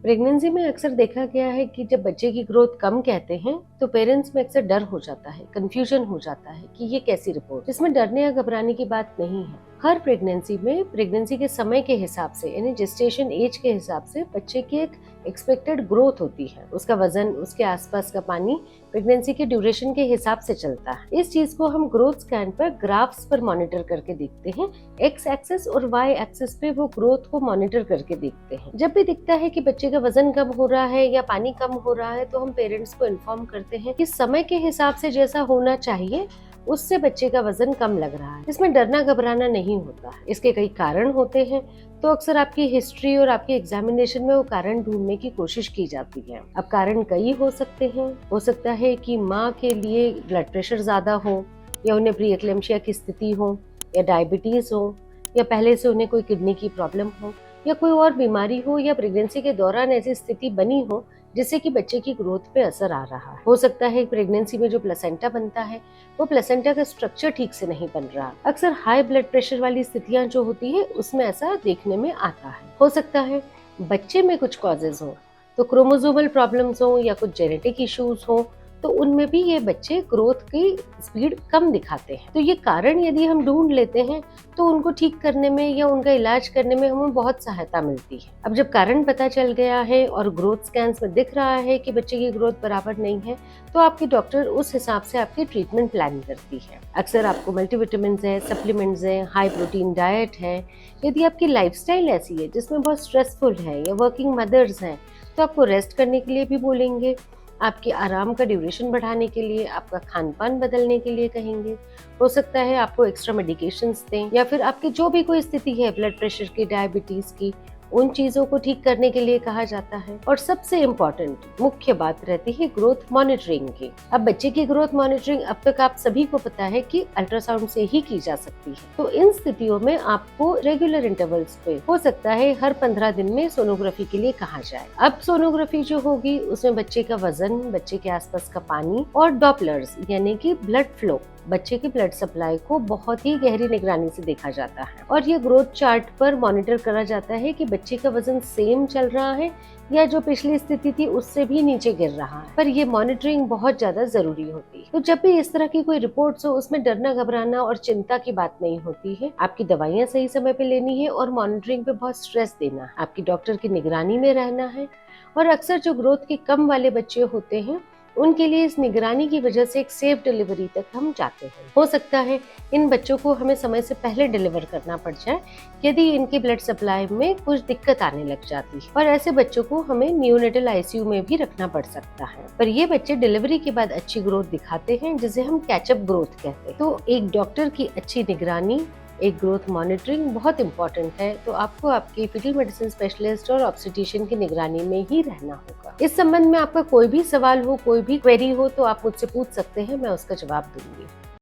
Pregnancy में अक्सर देखा गया है कि जब बच्चे की ग्रोथ कम कहते हैं तो पेरेंट्स में अक्सर डर हो जाता है, कंफ्यूजन हो जाता है कि ये कैसी रिपोर्ट। इसमें डरने या घबराने की बात नहीं है। हर प्रेगनेंसी में प्रेगनेंसी के समय के हिसाब से यानी जेस्टेशन एज के हिसाब से बच्चे की एक एक्सपेक्टेड ग्रोथ होती है। उसका वजन, उसके आसपास का पानी प्रेगनेंसी के ड्यूरेशन के हिसाब से चलता है। इस चीज को हम ग्रोथ स्कैन पर ग्राफ्स पर मॉनिटर करके देखते हैं। एक्स एक्सिस और वाई एक्सिस पे वो ग्रोथ को मॉनिटर करके देखते हैं। जब भी दिखता है कि बच्चे का वजन कम हो रहा है या पानी कम हो रहा है तो हम पेरेंट्स को इन्फॉर्म करते हैं कि समय के हिसाब से जैसा होना चाहिए उससे बच्चे का वजन कम लग रहा है। इसमें डरना घबराना नहीं होता। इसके कई कारण होते हैं, तो अक्सर आपकी हिस्ट्री और आपके एग्जामिनेशन में वो कारण ढूंढने की कोशिश की जाती है। अब कारण कई हो सकते हैं। हो सकता है कि माँ के लिए ब्लड प्रेशर ज्यादा हो, या उन्हें प्री एक्लेम्शिया की स्थिति हो, या डायबिटीज हो, या पहले से उन्हें कोई किडनी की प्रॉब्लम हो, या कोई और बीमारी हो, या प्रेगनेंसी के दौरान ऐसी स्थिति बनी हो जिससे कि बच्चे की ग्रोथ पे असर आ रहा है। हो सकता है प्रेगनेंसी में जो प्लेसेंटा बनता है वो प्लेसेंटा का स्ट्रक्चर ठीक से नहीं बन रहा। अक्सर हाई ब्लड प्रेशर वाली स्थितियां जो होती है उसमें ऐसा देखने में आता है। हो सकता है बच्चे में कुछ कॉजेज हो, तो क्रोमोसोमल प्रॉब्लम्स हो या कुछ जेनेटिक इश्यूज हो, तो उनमें भी ये बच्चे ग्रोथ की स्पीड कम दिखाते हैं। तो ये कारण यदि हम ढूंढ लेते हैं तो उनको ठीक करने में या उनका इलाज करने में हमें बहुत सहायता मिलती है। अब जब कारण पता चल गया है और ग्रोथ स्कैन्स में दिख रहा है कि बच्चे की ग्रोथ बराबर नहीं है, तो आपकी डॉक्टर उस हिसाब से आपकी ट्रीटमेंट प्लान करती है। अक्सर आपको मल्टीविटामिन है, सप्लीमेंट्स है, हाई प्रोटीन डाइट है। यदि आपकी लाइफस्टाइल ऐसी है जिसमें बहुत स्ट्रेसफुल है या वर्किंग मदर्स हैं, तो आपको रेस्ट करने के लिए भी बोलेंगे। आपके आराम का ड्यूरेशन बढ़ाने के लिए आपका खान पान बदलने के लिए कहेंगे। हो सकता है आपको एक्स्ट्रा मेडिकेशंस दें, या फिर आपकी जो भी कोई स्थिति है ब्लड प्रेशर की, डायबिटीज की, उन चीजों को ठीक करने के लिए कहा जाता है। और सबसे इम्पोर्टेंट मुख्य बात रहती है ग्रोथ मॉनिटरिंग की। अब बच्चे की ग्रोथ मॉनिटरिंग अब तक आप सभी को पता है कि अल्ट्रासाउंड से ही की जा सकती है। तो इन स्थितियों में आपको रेगुलर इंटरवल्स पे, हो सकता है हर 15 दिन में सोनोग्राफी के लिए कहा जाए। अब सोनोग्राफी जो होगी उसमें बच्चे का वजन, बच्चे के आसपास का पानी और डॉपलर्स यानी कि ब्लड फ्लो, बच्चे की ब्लड सप्लाई को बहुत ही गहरी निगरानी से देखा जाता है। और ये ग्रोथ चार्ट पर मॉनिटर करा जाता है कि बच्चे का वजन सेम चल रहा है या जो पिछली स्थिति थी उससे भी नीचे गिर रहा है। पर ये मॉनिटरिंग बहुत ज्यादा जरूरी होती है। तो जब भी इस तरह की कोई रिपोर्ट्स हो उसमें डरना घबराना और चिंता की बात नहीं होती है। आपकी दवाइयाँ सही समय पे लेनी है और मॉनिटरिंग पे बहुत स्ट्रेस देना है। आपकी डॉक्टर की निगरानी में रहना है। और अक्सर जो ग्रोथ के कम वाले बच्चे होते हैं उनके लिए इस निगरानी की वजह से एक सेफ डिलीवरी तक हम जाते हैं। हो सकता है इन बच्चों को हमें समय से पहले डिलीवर करना पड़ जाए यदि इनकी ब्लड सप्लाई में कुछ दिक्कत आने लग जाती है, और ऐसे बच्चों को हमें नियोनेटल आईसीयू में भी रखना पड़ सकता है। पर ये बच्चे डिलीवरी के बाद अच्छी ग्रोथ दिखाते हैं जिसे हम कैचअप ग्रोथ कहते हैं। तो एक डॉक्टर की अच्छी निगरानी, एक ग्रोथ मॉनिटरिंग बहुत इंपॉर्टेंट है। तो आपको आपके फीटल मेडिसिन स्पेशलिस्ट और ऑब्स्टेट्रिशियन की निगरानी में ही रहना होगा। इस संबंध में आपका कोई भी सवाल हो, कोई भी क्वेरी हो, तो आप मुझसे पूछ सकते हैं, मैं उसका जवाब दूंगी।